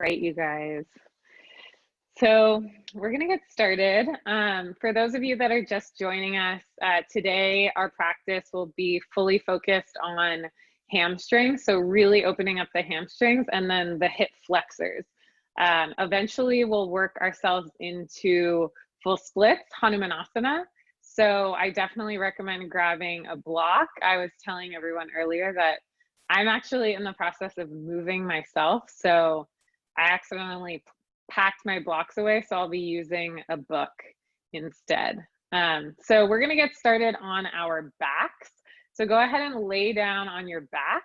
Right, you guys. So we're going to get started. For those of you that are just joining us, today our practice will be fully focused on hamstrings. So really opening up the hamstrings and then the hip flexors. Eventually we'll work ourselves into full splits, Hanumanasana. So I definitely recommend grabbing a block. I was telling everyone earlier that I'm actually in the process of moving myself. So I accidentally packed my blocks away, so I'll be using a book instead. So we're gonna get started on our backs. So go ahead and lay down on your back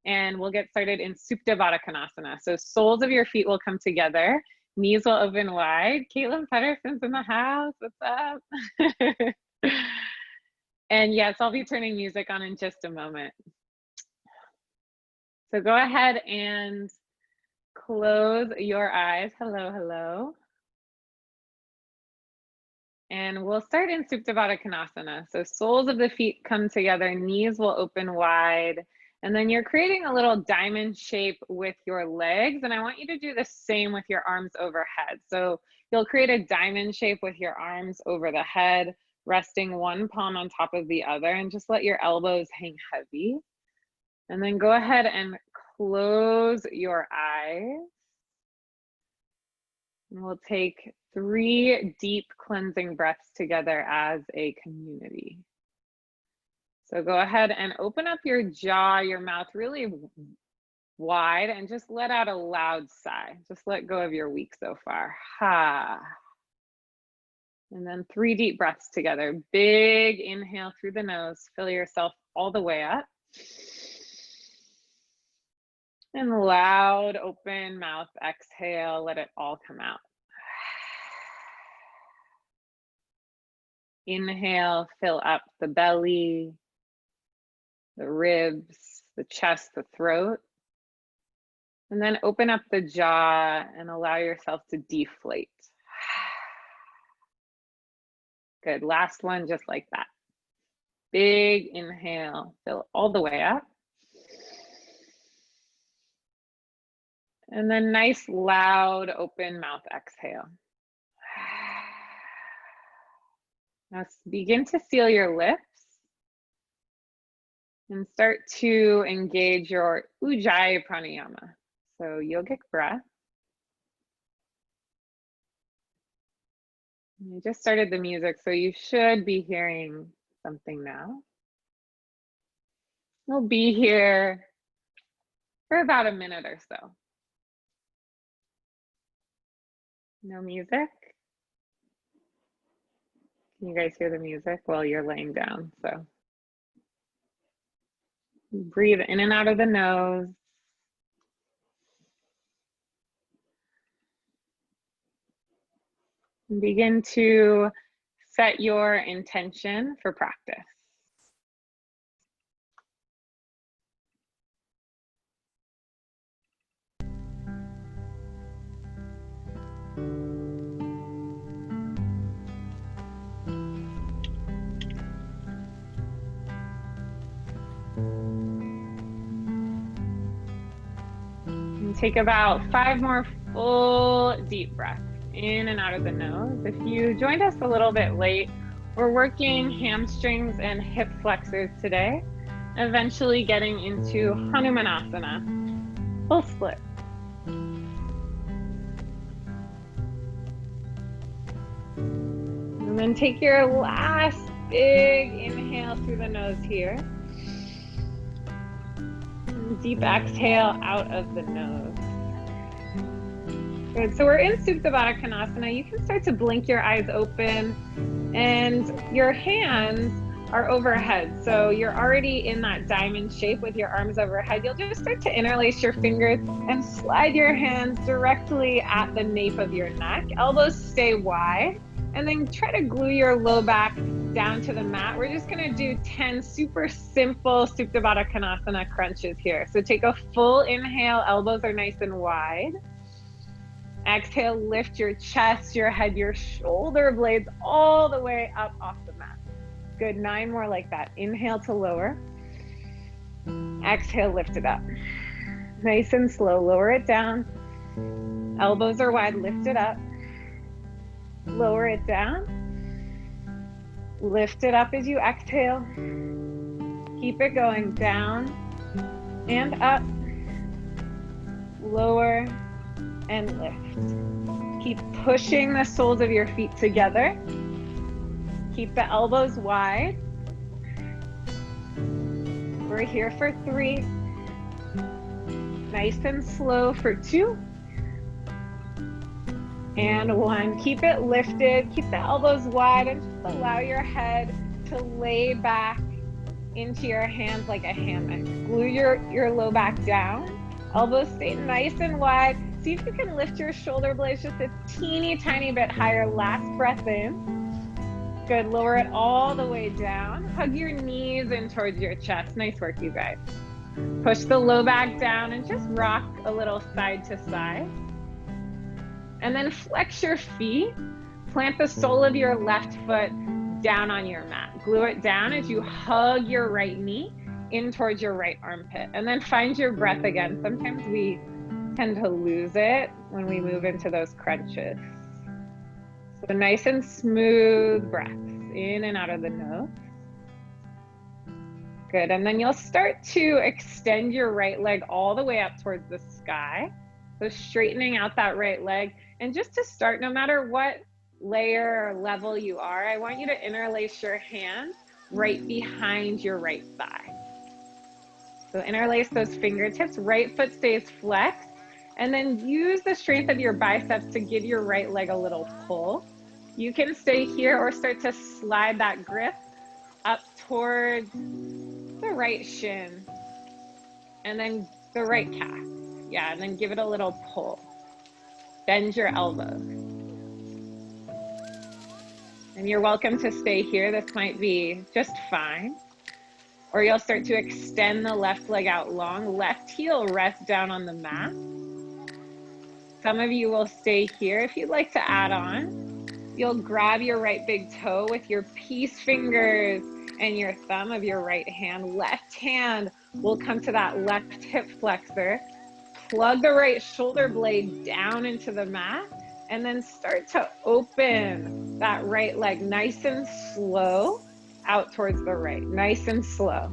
and we'll get started in Supta Baddha Konasana. So soles of your feet will come together, knees will open wide. Caitlin Pedersen's in the house, what's up? And yes, I'll be turning music on in just a moment. So go ahead and close your eyes. Hello, hello. And we'll start in Supta Baddha Konasana. So soles of the feet come together, knees will open wide. And then you're creating a little diamond shape with your legs. And I want you to do the same with your arms overhead. So you'll create a diamond shape with your arms over the head, resting one palm on top of the other, and just let your elbows hang heavy. And then go ahead and close your eyes. And we'll take 3 deep cleansing breaths together as a community. So go ahead and open up your jaw, your mouth really wide, and just let out a loud sigh. Just let go of your week so far. Ha. And then 3 deep breaths together. Big inhale through the nose. Fill yourself all the way up. And loud open mouth exhale, let it all come out. Inhale, fill up the belly, the ribs, the chest, the throat. And then open up the jaw and allow yourself to deflate. Good, last one just like that. Big inhale, fill all the way up. And then nice, loud, open mouth exhale. Now begin to seal your lips and start to engage your Ujjayi pranayama. So yogic breath. You just started the music, so you should be hearing something now. We'll be here for about a minute or so. No music? Can you guys hear the music while you're laying down? So breathe in and out of the nose. And begin to set your intention for practice. Take about 5 more full deep breaths in and out of the nose. If you joined us a little bit late, we're working hamstrings and hip flexors today, eventually getting into Hanumanasana, full split. And then take your last big inhale through the nose here. Deep exhale out of the nose. Good, so we're in Supta Baddha Konasana. You can start to blink your eyes open and your hands are overhead. So you're already in that diamond shape with your arms overhead. You'll just start to interlace your fingers and slide your hands directly at the nape of your neck. Elbows stay wide. And then try to glue your low back down to the mat. We're just gonna do 10 super simple Supta Baddha Konasana crunches here. So take a full inhale, elbows are nice and wide. Exhale, lift your chest, your head, your shoulder blades all the way up off the mat. Good, 9 more like that. Inhale to lower. Exhale, lift it up. Nice and slow, lower it down. Elbows are wide, lift it up. Lower it down. Lift it up as you exhale. Keep it going down and up. Lower and lift. Keep pushing the soles of your feet together. Keep the elbows wide. We're here for 3. Nice and slow for 2. And 1. Keep it lifted. Keep the elbows wide and just allow your head to lay back into your hands like a hammock. Glue your low back down. Elbows stay nice and wide. See if you can lift your shoulder blades just a teeny tiny bit higher. Last breath in. Good. Lower it all the way down. Hug your knees in towards your chest. Nice work, you guys. Push the low back down and just rock a little side to side. And then flex your feet. Plant the sole of your left foot down on your mat. Glue it down as you hug your right knee in towards your right armpit. And then find your breath again. Sometimes we tend to lose it when we move into those crunches. So nice and smooth breaths in and out of the nose. Good. And then you'll start to extend your right leg all the way up towards the sky. So straightening out that right leg. And just to start, no matter what layer or level you are, I want you to interlace your hands right behind your right thigh. So interlace those fingertips, right foot stays flexed, and then use the strength of your biceps to give your right leg a little pull. You can stay here or start to slide that grip up towards the right shin and then the right calf. Yeah, and then give it a little pull. Bend your elbows. And you're welcome to stay here. This might be just fine. Or you'll start to extend the left leg out long. Left heel rests down on the mat. Some of you will stay here. If you'd like to add on, you'll grab your right big toe with your peace fingers and your thumb of your right hand. Left hand will come to that left hip flexor. Plug the right shoulder blade down into the mat and then start to open that right leg nice and slow out towards the right, nice and slow.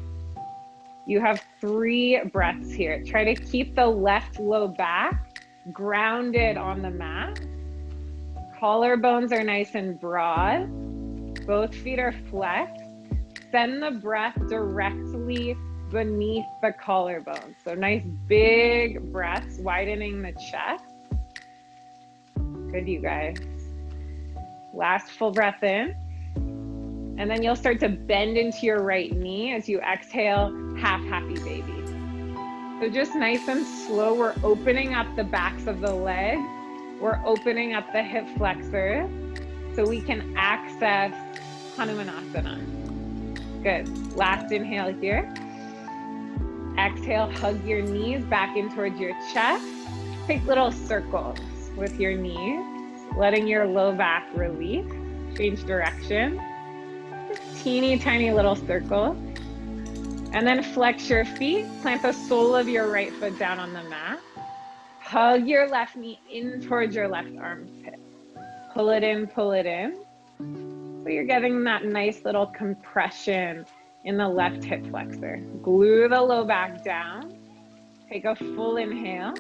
You have 3 breaths here. Try to keep the left low back grounded on the mat. Collarbones are nice and broad. Both feet are flexed. Send the breath directly beneath the collarbone. So nice big breaths, widening the chest. Good, you guys. Last full breath in. And then you'll start to bend into your right knee as you exhale, half happy baby. So just nice and slow, we're opening up the backs of the legs. We're opening up the hip flexors so we can access Hanumanasana. Good. Last inhale here. Exhale, hug your knees back in towards your chest. Take little circles with your knees, letting your low back release. Change direction. Just teeny tiny little circles. And then flex your feet. Plant the sole of your right foot down on the mat. Hug your left knee in towards your left armpit. Pull it in, pull it in. So you're getting that nice little compression in the left hip flexor. Glue the low back down. Take a full inhale.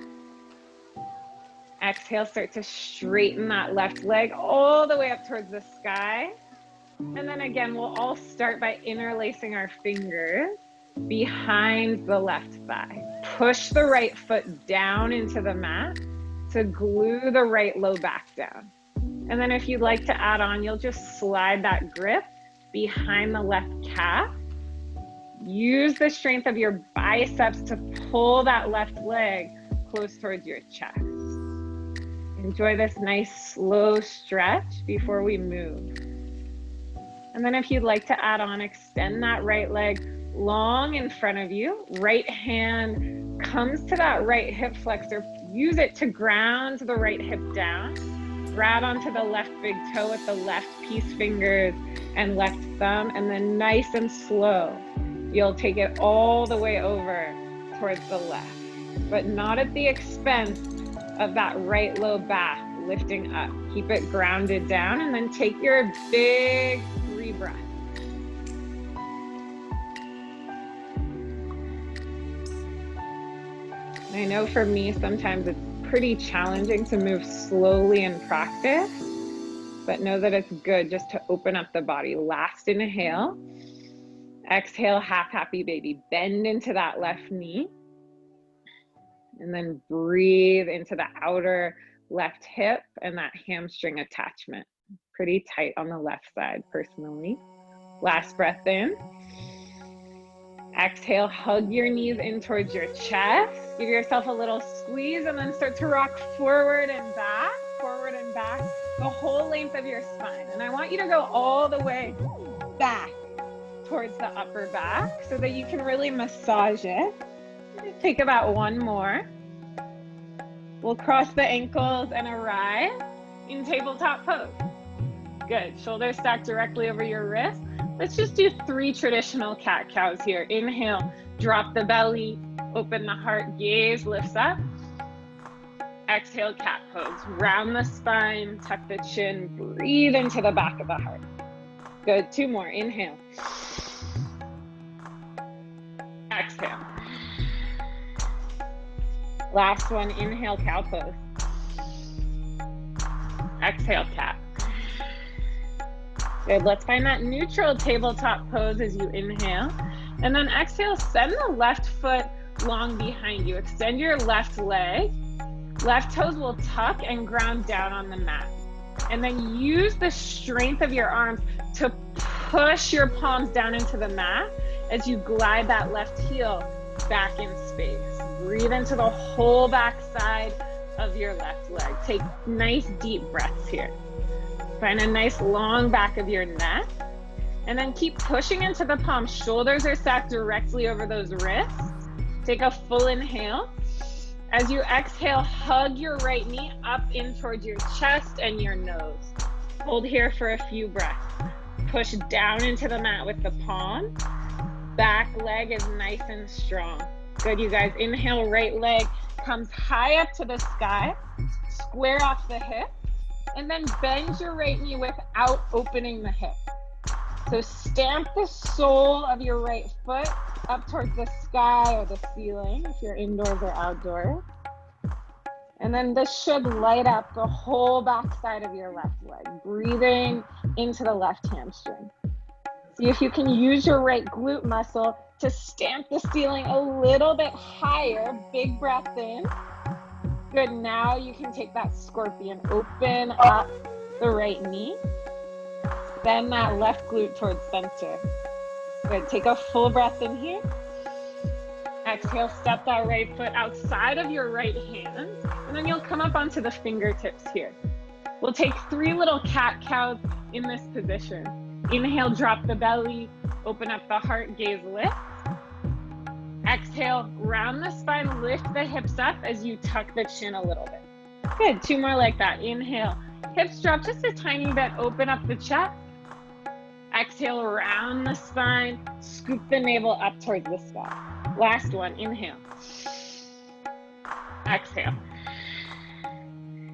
Exhale, start to straighten that left leg all the way up towards the sky. And then again, we'll all start by interlacing our fingers behind the left thigh. Push the right foot down into the mat to glue the right low back down. And then if you'd like to add on, you'll just slide that grip behind the left calf. Use the strength of your biceps to pull that left leg close towards your chest. Enjoy this nice slow stretch before we move. And then if you'd like to add on, extend that right leg long in front of you. Right hand comes to that right hip flexor. Use it to ground the right hip down. Grab onto the left big toe with the left peace fingers and left thumb, and then nice and slow, you'll take it all the way over towards the left, but not at the expense of that right low back, lifting up. Keep it grounded down, and then take your big 3 breaths. I know for me, sometimes it's pretty challenging to move slowly in practice, but know that it's good just to open up the body. Last inhale. Exhale, half happy baby. Bend into that left knee. And then breathe into the outer left hip and that hamstring attachment. Pretty tight on the left side, personally. Last breath in. Exhale, hug your knees in towards your chest. Give yourself a little squeeze and then start to rock forward and back, the whole length of your spine. And I want you to go all the way back towards the upper back so that you can really massage it. Take about 1 more. We'll cross the ankles and arrive in tabletop pose. Good, shoulders stacked directly over your wrist. Let's just do 3 traditional cat-cows here. Inhale, drop the belly, open the heart, gaze lifts up. Exhale, cat pose. Round the spine, tuck the chin, breathe into the back of the heart. Good, 2 more. Inhale. Exhale. Last one, inhale, cow pose. Exhale, cat. Good, let's find that neutral tabletop pose as you inhale. And then exhale, send the left foot long behind you. Extend your left leg. Left toes will tuck and ground down on the mat. And then use the strength of your arms to push your palms down into the mat as you glide that left heel back in space. Breathe into the whole back side of your left leg. Take nice deep breaths here. Find a nice long back of your neck. And then keep pushing into the palms. Shoulders are stacked directly over those wrists. Take a full inhale. As you exhale, hug your right knee up in towards your chest and your nose. Hold here for a few breaths. Push down into the mat with the palm. Back leg is nice and strong. Good, you guys. Inhale, right leg comes high up to the sky. Square off the hip. And then bend your right knee without opening the hip. So stamp the sole of your right foot up towards the sky or the ceiling if you're indoors or outdoors. And then this should light up the whole back side of your left leg. Breathing into the left hamstring. See if you can use your right glute muscle to stamp the ceiling a little bit higher. Big breath in. Good, now you can take that scorpion. Open up the right knee. Bend that left glute towards center. Good, take a full breath in here. Exhale, step that right foot outside of your right hand. And then you'll come up onto the fingertips here. We'll take 3 little cat-cows in this position. Inhale, drop the belly, open up the heart, gaze lift. Exhale, round the spine, lift the hips up as you tuck the chin a little bit. Good, 2 more like that. Inhale, hips drop just a tiny bit, open up the chest. Exhale, round the spine, scoop the navel up towards the sky. Last one, inhale. Exhale.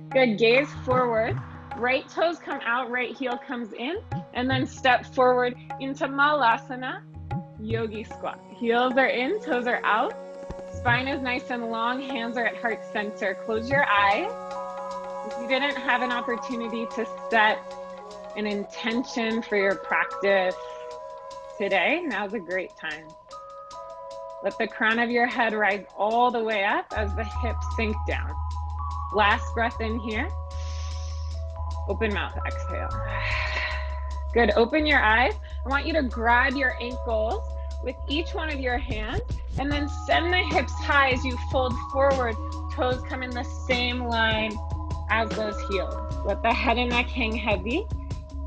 Good, gaze forward. Right toes come out, right heel comes in, and then step forward into Malasana, yogi squat. Heels are in, toes are out. Spine is nice and long, hands are at heart center. Close your eyes. If you didn't have an opportunity to set an intention for your practice today, now's a great time. Let the crown of your head rise all the way up as the hips sink down. Last breath in here. Open mouth, exhale. Good, open your eyes. I want you to grab your ankles with each one of your hands and then send the hips high as you fold forward. Toes come in the same line as those heels. Let the head and neck hang heavy.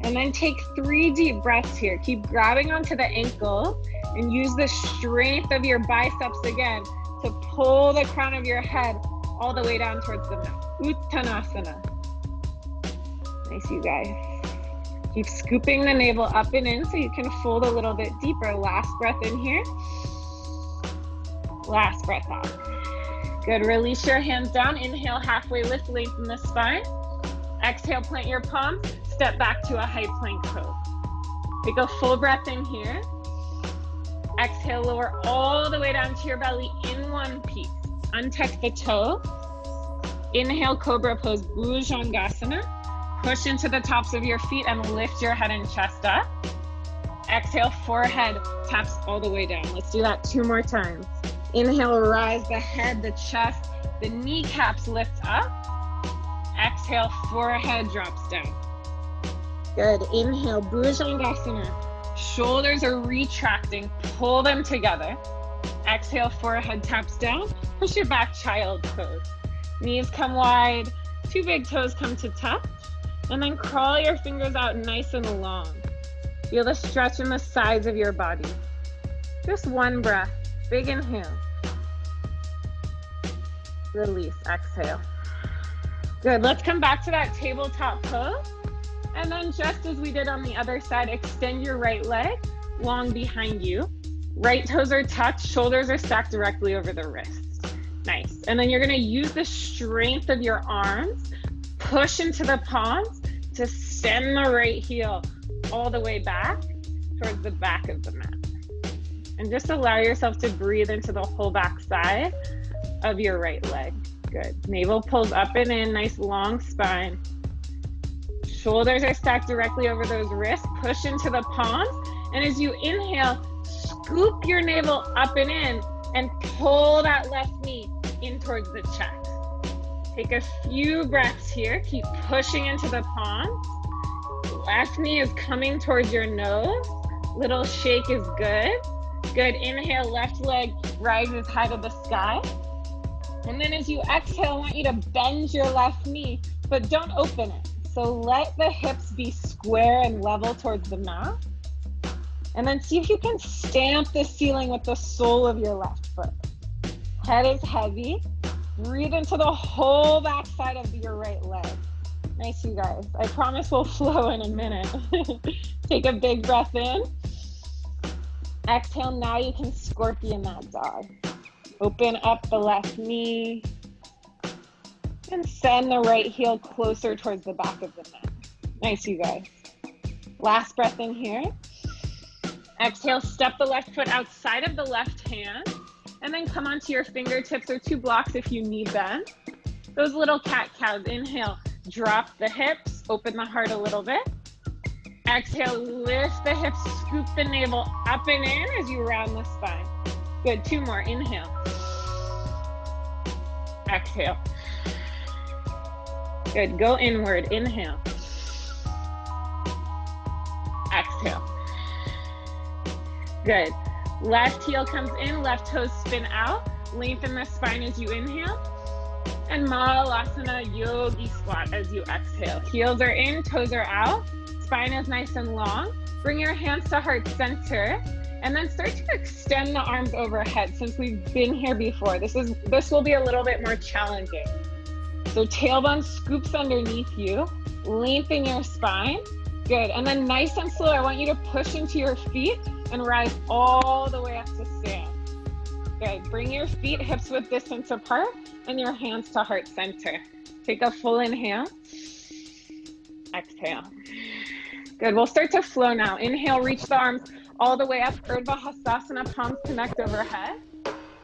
And then take 3 deep breaths here. Keep grabbing onto the ankles and use the strength of your biceps again to pull the crown of your head all the way down towards the mat. Uttanasana. Nice, you guys. Keep scooping the navel up and in so you can fold a little bit deeper. Last breath in here. Last breath out. Good, release your hands down. Inhale, halfway lift, lengthen the spine. Exhale, plant your palms, step back to a high plank pose. Take a full breath in here. Exhale, lower all the way down to your belly in one piece. Untuck the toes. Inhale, cobra pose, Bhujangasana. Push into the tops of your feet and lift your head and chest up. Exhale, forehead taps all the way down. Let's do that 2 more times. Inhale, rise the head, the chest, the kneecaps lift up. Exhale, forehead drops down. Good. Inhale, Bhujangasana. Shoulders are retracting. Pull them together. Exhale, forehead taps down. Push your back, child pose. Knees come wide. 2 big toes come to touch. And then crawl your fingers out nice and long. Feel the stretch in the sides of your body. Just 1 breath. Big inhale. Release. Exhale. Good. Let's come back to that tabletop pose. And then just as we did on the other side, extend your right leg long behind you. Right toes are touched, shoulders are stacked directly over the wrists. Nice. And then you're gonna use the strength of your arms, push into the palms to send the right heel all the way back towards the back of the mat. And just allow yourself to breathe into the whole back side of your right leg. Good. Navel pulls up and in, nice long spine. Shoulders are stacked directly over those wrists. Push into the palms. And as you inhale, scoop your navel up and in and pull that left knee in towards the chest. Take a few breaths here. Keep pushing into the palms. Left knee is coming towards your nose. Little shake is good. Good. Inhale, left leg rises high to the sky. And then as you exhale, I want you to bend your left knee, but don't open it. So let the hips be square and level towards the mat. And then see if you can stamp the ceiling with the sole of your left foot. Head is heavy. Breathe into the whole back side of your right leg. Nice, you guys. I promise we'll flow in a minute. Take a big breath in. Exhale, now you can scorpion that dog. Open up the left knee and send the right heel closer towards the back of the mat. Nice, you guys. Last breath in here. Exhale, step the left foot outside of the left hand and then come onto your fingertips or 2 blocks if you need them. Those little cat-cows. Inhale, drop the hips, open the heart a little bit. Exhale, lift the hips, scoop the navel up and in as you round the spine. Good, 2 more. Inhale. Exhale. Good, go inward. Inhale. Exhale. Good. Left heel comes in, left toes spin out. Lengthen the spine as you inhale. And Mahalasana Yogi Squat as you exhale. Heels are in, toes are out. Spine is nice and long. Bring your hands to heart center. And then start to extend the arms overhead since we've been here before. This will be a little bit more challenging. So tailbone scoops underneath you. Lengthen your spine. Good. And then nice and slow, I want you to push into your feet and rise all the way up to stand. Good. Bring your feet hips width distance apart and your hands to heart center. Take a full inhale. Exhale. Good. We'll start to flow now. Inhale, reach the arms all the way up. Urdhva Hastasana, palms connect overhead.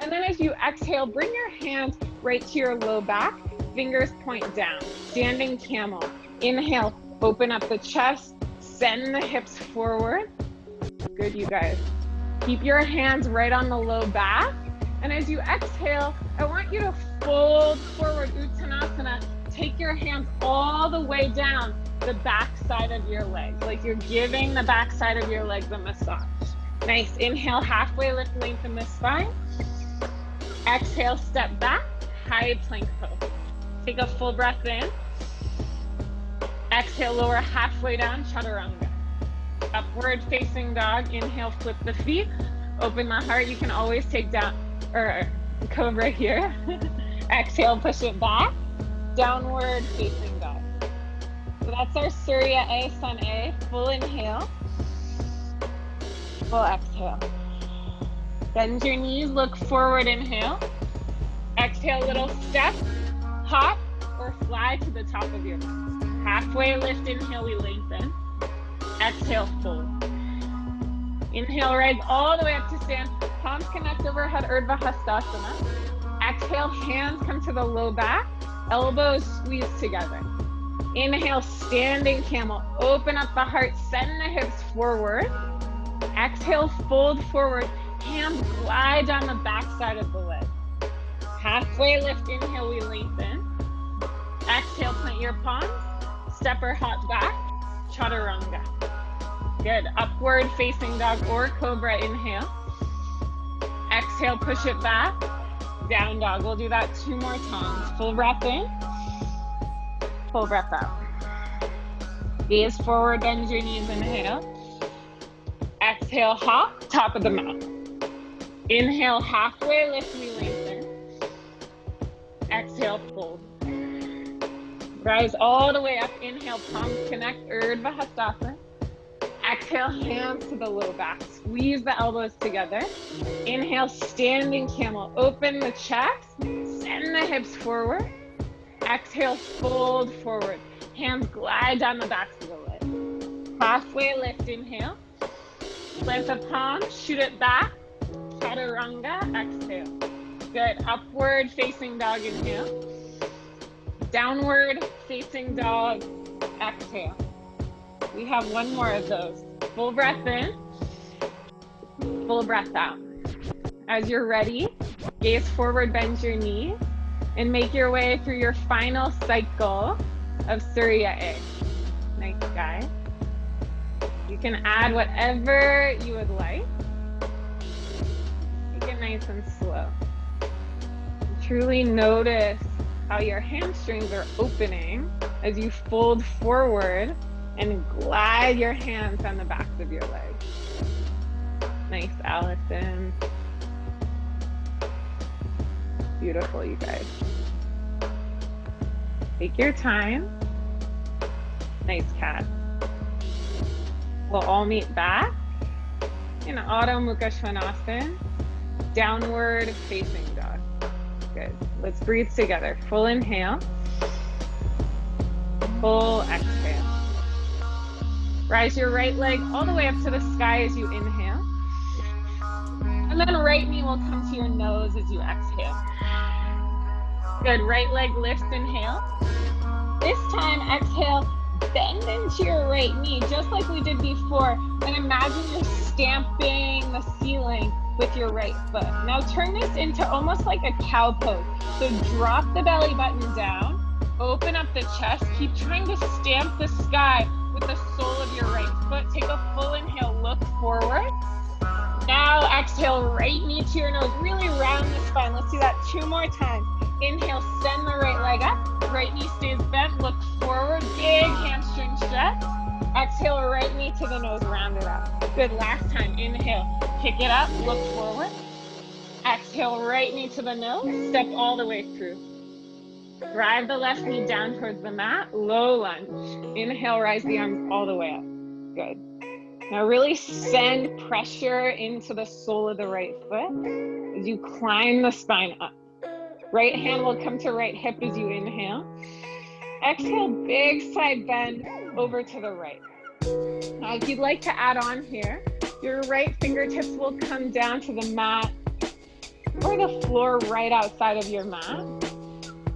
And then as you exhale, bring your hands right to your low back. Fingers point down. Standing camel. Inhale, open up the chest. Send the hips forward. Good, you guys. Keep your hands right on the low back. And as you exhale, I want you to fold forward, Uttanasana. Take your hands all the way down the back side of your leg, like you're giving the back side of your legs a massage. Nice. Inhale, halfway lift, lengthen the spine. Exhale, step back, high plank pose. Take a full breath in. Exhale, lower halfway down, chaturanga. Upward facing dog. Inhale, flip the feet. Open the heart. You can always take down or cobra here. Exhale, push it back. Downward facing dog. So that's our Surya A, Sun A. Full inhale. Full exhale. Bend your knees, look forward, inhale. Exhale, little step, hop, or fly to the top of your mat. Halfway lift, inhale, we lengthen. Exhale, fold. Inhale, rise all the way up to stand. Palms connect overhead, Urdhva Hastasana. Exhale, hands come to the low back. Elbows squeeze together. Inhale, standing camel. Open up the heart, send the hips forward. Exhale, fold forward. Hands glide down the back side of the leg. Halfway lift, inhale, we lengthen. Exhale, plant your palms. Step or hop back. Chaturanga. Good. Upward facing dog or cobra, inhale. Exhale, push it back. Down dog. We'll do that 2 more times. Full breath in. Full breath out. Gaze forward, bend your knees, inhale. Exhale, hop, top of the mat. Inhale, halfway lift, we lengthen. Exhale, fold. Rise all the way up. Inhale, palms connect, Urdhva Hastasana. Exhale, hands to the low back. Squeeze the elbows together. Inhale, standing camel. Open the chest. Send the hips forward. Exhale, fold forward. Hands glide down the backs of the legs. Halfway lift, inhale. Plant the palms, shoot it back. Chaturanga, exhale. Good. Upward facing dog, inhale. Downward facing dog, exhale. We have 1 more of those. Full breath in, full breath out. As you're ready, gaze forward, bend your knees, and make your way through your final cycle of Surya A. Nice, guys. You can add whatever you would like. Take it nice and slow. Truly notice how your hamstrings are opening as you fold forward and glide your hands on the backs of your legs. Nice, Allison. Beautiful, you guys. Take your time. Nice, cat. We'll all meet back in Adho Mukha Svanasana, downward facing dog. Good. Let's breathe together. Full inhale. Full exhale. Rise your right leg all the way up to the sky as you inhale. And then right knee will come to your nose as you exhale. Good. Right leg lifts, inhale. This time, exhale, bend into your right knee, just like we did before. And imagine you're stamping the ceiling with your right foot. Now turn this into almost like a cow pose. So drop the belly button down, open up the chest, keep trying to stamp the sky with the sole of your right foot. Take a full inhale, look forward. Now exhale, right knee to your nose, really round the spine. Let's do that 2 more times. Inhale, send the right leg up, right knee stays bent, look forward, big hamstring stretch. Exhale, right knee to the nose, round it up. Good, last time, inhale, pick it up, look forward. Exhale, right knee to the nose, step all the way through. Drive the left knee down towards the mat, low lunge. Inhale, rise the arms all the way up. Good. Now really send pressure into the sole of the right foot as you climb the spine up. Right hand will come to right hip as you inhale. Exhale, big side bend over to the right. Now if you'd like to add on here, your right fingertips will come down to the mat or the floor right outside of your mat.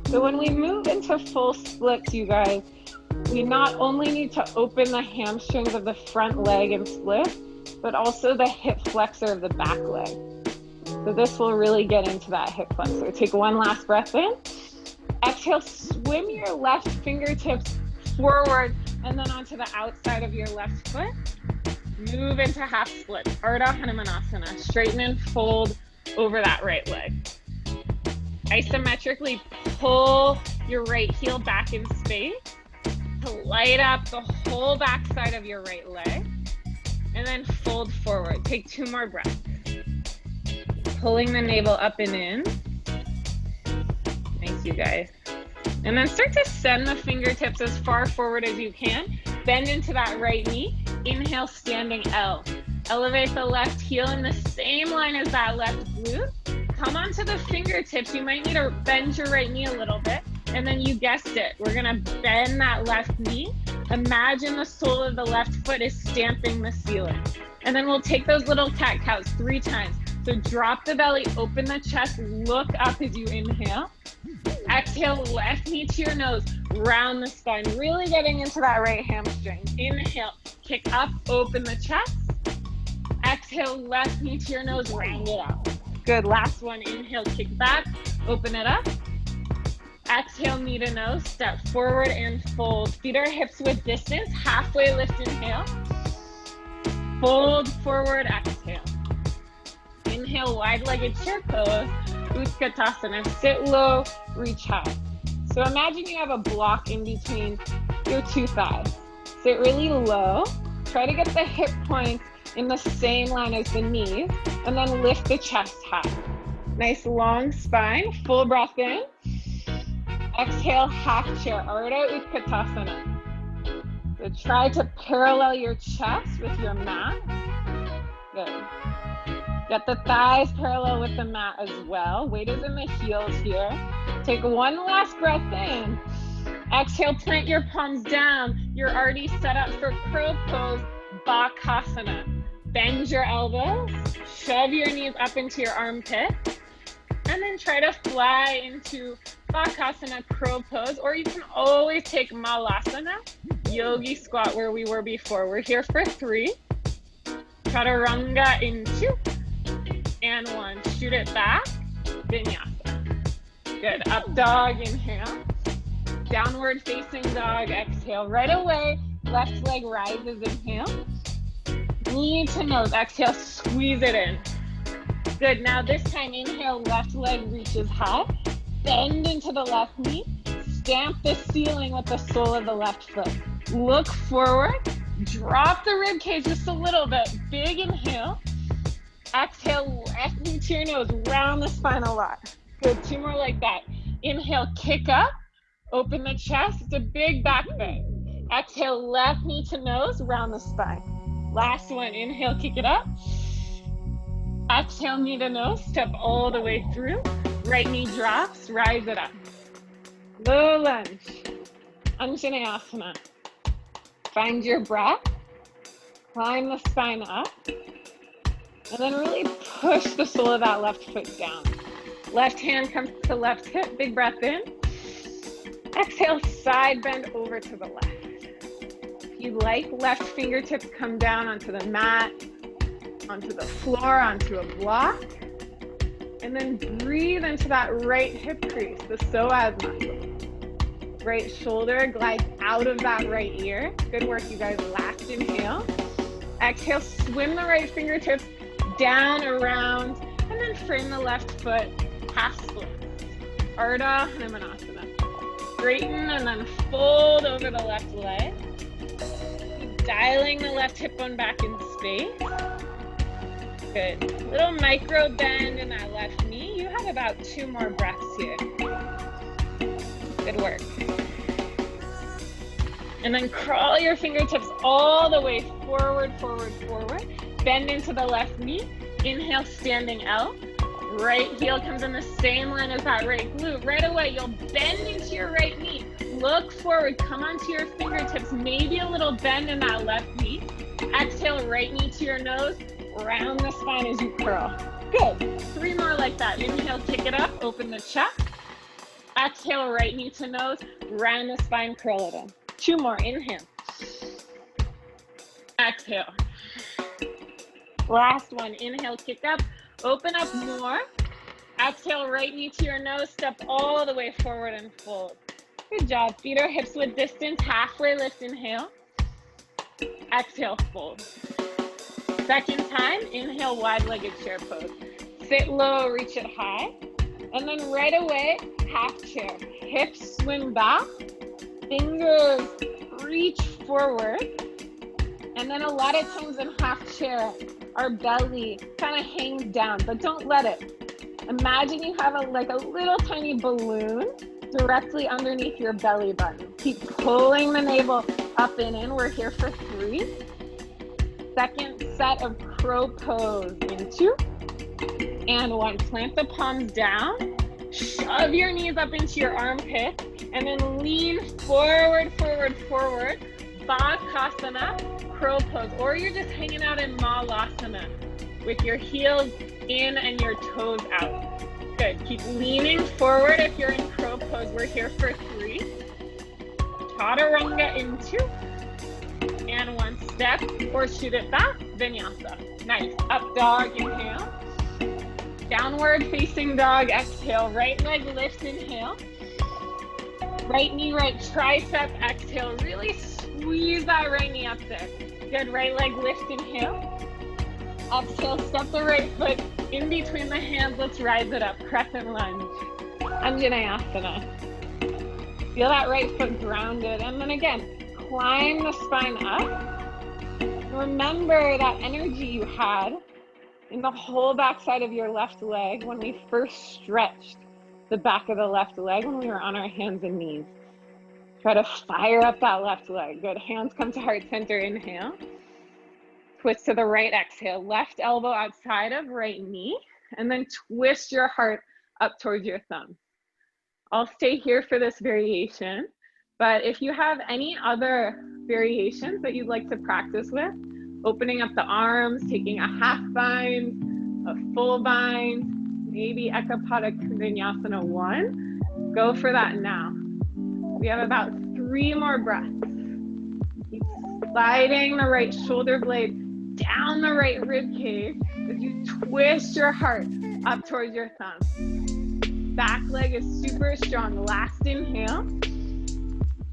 So when we move into full splits, you guys, we not only need to open the hamstrings of the front leg and split, but also the hip flexor of the back leg. So this will really get into that hip flexor. Take 1 last breath in. Exhale, swim your left fingertips forward and then onto the outside of your left foot. Move into half split, Ardha Hanumanasana. Straighten and fold over that right leg. Isometrically pull your right heel back in space to light up the whole back side of your right leg. And then fold forward. Take 2 more breaths. Pulling the navel up and in. Nice, you guys. And then start to send the fingertips as far forward as you can. Bend into that right knee. Inhale, standing L. Elevate the left heel in the same line as that left glute. come onto the fingertips. You might need to bend your right knee a little bit. And then you guessed it, we're gonna bend that left knee. Imagine the sole of the left foot is stamping the ceiling. And then we'll take those little cat-cows 3 times. So drop the belly, open the chest, look up as you inhale. Exhale, left knee to your nose, round the spine, really getting into that right hamstring. Inhale, kick up, open the chest. Exhale, left knee to your nose, round it out. Good, last one, inhale, kick back, open it up. Exhale, knee to nose, step forward and fold. Feet are hips width distance, halfway lift, inhale. Fold forward, exhale. Inhale, wide-legged chair pose, Utkatasana. Sit low, reach high. So imagine you have a block in between your 2 thighs. Sit really low. Try to get the hip points in the same line as the knees, and then lift the chest high. Nice long spine, full breath in. Exhale, half chair, Ardha Utkatasana. So try to parallel your chest with your mat. Good. Get the thighs parallel with the mat as well. Weight is in the heels here. Take one last breath in. Exhale, plant your palms down. You're already set up for crow pose, Bakasana. Bend your elbows, shove your knees up into your armpit, and then try to fly into Bakasana, crow pose, or you can always take Malasana, yogi squat where we were before. We're here for 3. Chaturanga in 2, and 1. Shoot it back, Vinyasa. Good, up dog, inhale. Downward facing dog, exhale. Right away, left leg rises, inhale. Knee to nose, exhale, squeeze it in. Good, now this time, inhale, left leg reaches high. Bend into the left knee. Stamp the ceiling with the sole of the left foot. Look forward. Drop the rib cage just a little bit. Big inhale. Exhale, left knee to your nose. Round the spine a lot. Good, 2 more like that. Inhale, kick up. Open the chest. It's a big back bend. Exhale, left knee to nose. Round the spine. Last one. Inhale, kick it up. Exhale, knee to nose. Step all the way through. Right knee drops. Rise it up. Low lunge. Anjaneyasana. Find your breath. Climb the spine up. And then really push the sole of that left foot down. Left hand comes to left hip. Big breath in. Exhale, side bend over to the left. If you like, left fingertips come down onto the mat, onto the floor, onto a block. And then breathe into that right hip crease, the psoas muscle. Right shoulder glides out of that right ear. Good work, you guys. Last inhale. Exhale, swim the right fingertips down, around, and then frame the left foot half split. Ardha Hanumanasana. Straighten and then fold over the left leg. Keep dialing the left hip bone back in space. Good. Little micro bend in that left knee. You have about 2 more breaths here. Good work. And then crawl your fingertips all the way forward, forward, forward. Bend into the left knee. Inhale, standing L. Right heel comes in the same line as that right glute. Right away, you'll bend into your right knee. Look forward, come onto your fingertips. Maybe a little bend in that left knee. Exhale, right knee to your nose. Round the spine as you curl. Good. 3 more like that. Inhale, kick it up, open the chest. Exhale, right knee to nose. Round the spine, curl it in. 2 more. Inhale. Exhale. Last one. Inhale, kick up. Open up more. Exhale, right knee to your nose. Step all the way forward and fold. Good job. Feet are hips width distance. Halfway lift. Inhale. Exhale, fold. Second time. Inhale, wide-legged chair pose. Sit low, reach it high. And then right away, half chair. Hips swing back. Fingers reach forward. And then a lot of times in half chair, our belly kind of hangs down, but don't let it. Imagine you have like a little tiny balloon directly underneath your belly button. Keep pulling the navel up and in. We're here for 3. Second set of crow pose in 2, And one, plant the palms down, shove your knees up into your armpits, and then lean forward, forward, forward. Bakasana, crow pose, or you're just hanging out in Malasana with your heels in and your toes out. Good, keep leaning forward if you're in crow pose. We're here for 3. Chaturanga in 2. And 1 step, or shoot it back, Vinyasa. Nice, up dog, inhale. Downward facing dog, exhale. Right leg lift, inhale. Right knee, right tricep, exhale. Really squeeze that right knee up there. Good, right leg lift, inhale. Exhale, step the right foot in between the hands. Let's rise it up, crescent lunge. Anjaneyasana. Feel that right foot grounded. And then again, climb the spine up. Remember that energy you had in the whole backside of your left leg when we first stretched the back of the left leg when we were on our hands and knees. Try to fire up that left leg. Good, hands come to heart center, inhale. Twist to the right, exhale. Left elbow outside of right knee, and then twist your heart up towards your thumb. I'll stay here for this variation, but if you have any other variations that you'd like to practice with, opening up the arms, taking a half bind, a full bind, maybe Ekapada Vinyasana 1. Go for that now. We have about 3 more breaths. Keep sliding the right shoulder blade down the right rib cage as you twist your heart up towards your thumb. Back leg is super strong. Last inhale.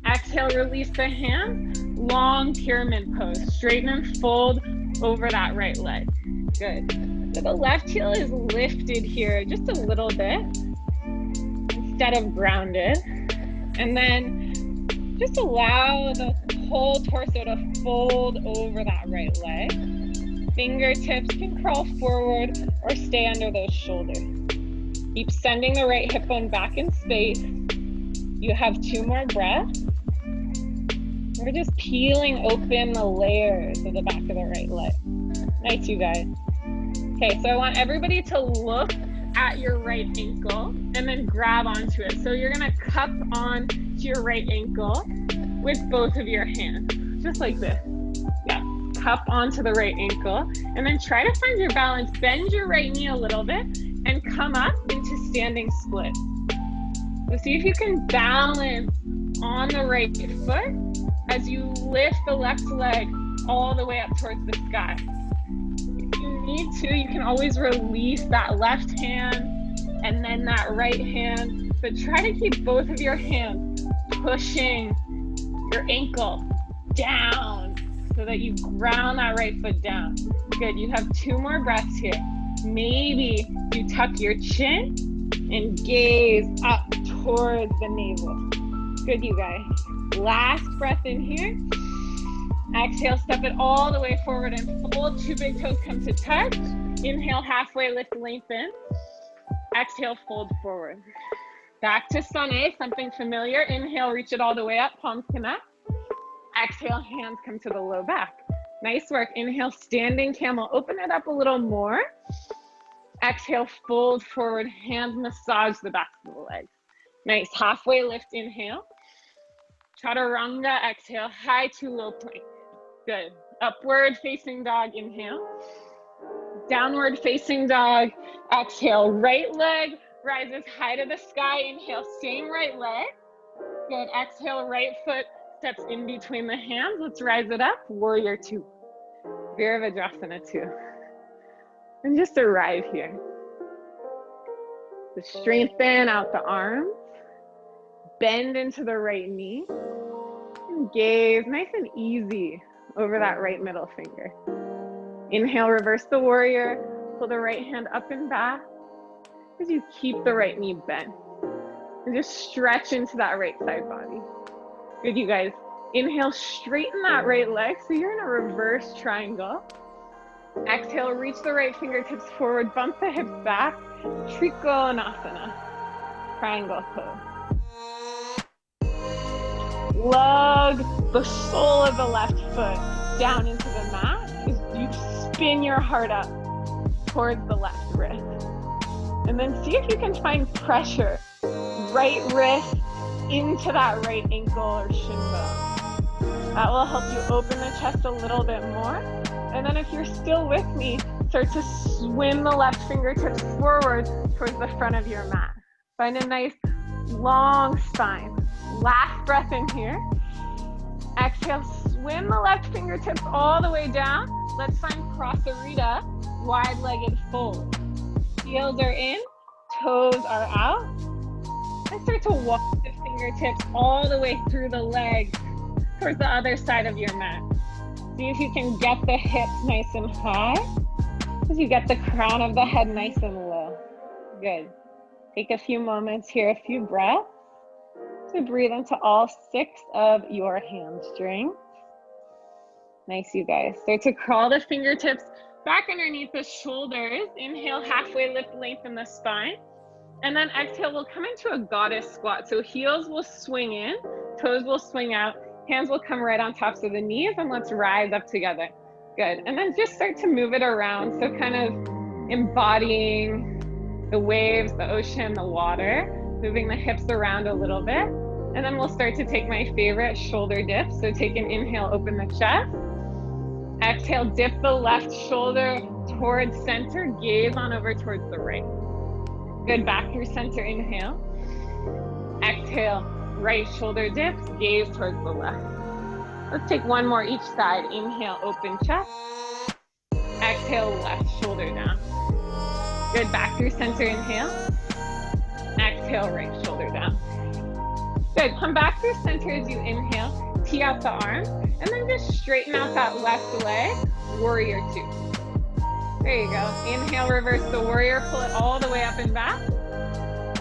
Exhale, release the hands. Long pyramid pose. Straighten and fold over that right leg. Good. So the left heel is lifted here just a little bit instead of grounded. And then just allow the whole torso to fold over that right leg. Fingertips can crawl forward or stay under those shoulders. Keep sending the right hip bone back in space. You have 2 more breaths. We're just peeling open the layers of the back of the right leg. Nice, you guys. Okay, so I want everybody to look at your right ankle and then grab onto it. So you're gonna cup on to your right ankle with both of your hands, just like this. Yeah, cup onto the right ankle and then try to find your balance. Bend your right knee a little bit and come up into standing split. So see if you can balance on the right foot as you lift the left leg all the way up towards the sky. If you need to, you can always release that left hand and then that right hand, but try to keep both of your hands pushing your ankle down so that you ground that right foot down. Good, you have 2 more breaths here. Maybe you tuck your chin and gaze up towards the navel. Good, you guys. Last breath in here. Exhale, step it all the way forward and fold. 2 big toes come to touch. Inhale, halfway lift, lengthen. Exhale, fold forward. Back to sun A, something familiar. Inhale, reach it all the way up, palms connect. Exhale, hands come to the low back. Nice work. Inhale, standing camel. Open it up a little more. Exhale, fold forward, hands massage the back of the legs. Nice, halfway lift, inhale. Chaturanga, exhale, high to low plank. Good. Upward facing dog, inhale. Downward facing dog, exhale. Right leg rises high to the sky, inhale, same right leg. Good, exhale, right foot steps in between the hands. Let's rise it up, warrior 2. Virabhadrasana 2. And just arrive here. So strengthen out the arms. Bend into the right knee. And gaze nice and easy over that right middle finger. Inhale, reverse the warrior. Pull the right hand up and back as you keep the right knee bent. And just stretch into that right side body. Good, you guys. Inhale, straighten that right leg. So you're in a reverse triangle. Exhale, reach the right fingertips forward, bump the hips back. Trikonasana, triangle pose. Lug the sole of the left foot down into the mat as you spin your heart up towards the left wrist. And then see if you can find pressure, right wrist into that right ankle or shin bone. That will help you open the chest a little bit more. And then if you're still with me, start to swim the left fingertips forward towards the front of your mat. Find a nice long spine. Last breath in here. Exhale, swim the left fingertips all the way down. Let's find Prasarita, wide-legged fold. Heels are in, toes are out. And start to walk the fingertips all the way through the legs towards the other side of your mat. See if you can get the hips nice and high as you get the crown of the head nice and low. Good. Take a few moments here, a few breaths to breathe into all 6 of your hamstrings. Nice, you guys. Start to crawl the fingertips back underneath the shoulders. Inhale, halfway lift, lengthen the spine. And then exhale, we'll come into a goddess squat. So heels will swing in, toes will swing out, hands will come right on tops of the knees, and let's rise up together. Good. And then just start to move it around. So kind of embodying the waves, the ocean, the water, moving the hips around a little bit. And then we'll start to take my favorite shoulder dip. So take an inhale, open the chest. Exhale, dip the left shoulder towards center, gaze on over towards the right. Good, back through center, inhale. Exhale, right shoulder dips, gaze towards the left. Let's take one more each side. Inhale, open chest. Exhale, left shoulder down. Good, back through center, inhale. Exhale, right shoulder down. Good, come back through center as you inhale. Tee out the arms, and then just straighten out that left leg, warrior 2. There you go. Inhale, reverse the warrior, pull it all the way up and back.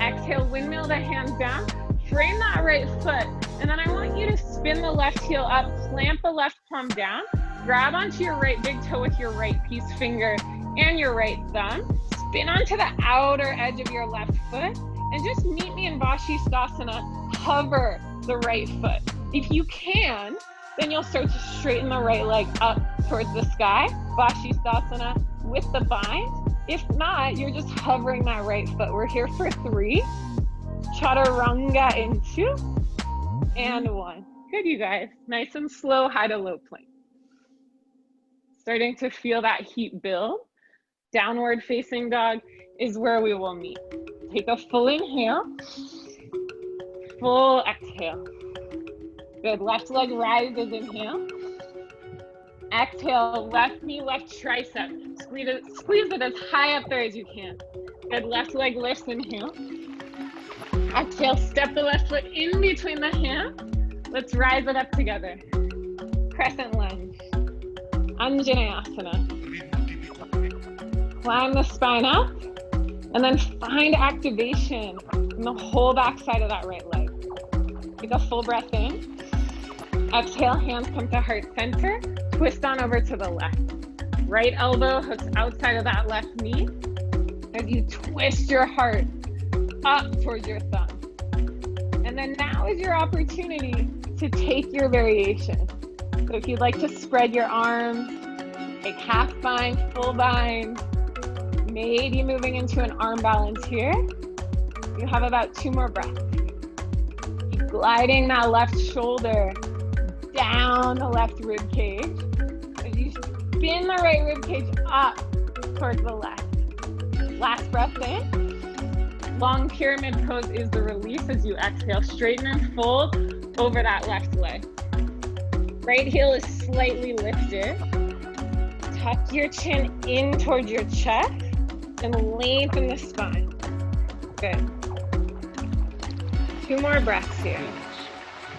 Exhale, windmill the hands down, frame that right foot, and then I want you to spin the left heel up, plant the left palm down, grab onto your right big toe with your right peace finger and your right thumb, spin onto the outer edge of your left foot, and just meet me in Vashisthasana, hover the right foot. If you can, then you'll start to straighten the right leg up towards the sky, Vashisthasana with the bind. If not, you're just hovering that right foot. We're here for 3, Chaturanga in 2, and 1. Good, you guys. Nice and slow, high to low plank. Starting to feel that heat build. Downward facing dog is where we will meet. Take a full inhale, full exhale. Good, left leg rises, inhale. Exhale, left knee, left tricep. Squeeze it as high up there as you can. Good, left leg lifts, inhale. Exhale, step the left foot in between the hands. Let's rise it up together. Crescent lunge. Anjaneyasana. Climb the spine up, and then find activation in the whole back side of that right leg. Take a full breath in. Exhale, hands come to heart center. Twist on over to the left. Right elbow hooks outside of that left knee as you twist your heart up towards your thumb. And then now is your opportunity to take your variation. So if you'd like to spread your arms, take half bind, full bind, maybe moving into an arm balance here. You have about 2 more breaths. Keep gliding that left shoulder down the left rib cage as you spin the right rib cage up towards the left. Last breath in. Long pyramid pose is the release as you exhale. Straighten and fold over that left leg. Right heel is slightly lifted. Tuck your chin in towards your chest and lengthen the spine. Good. 2 more breaths here.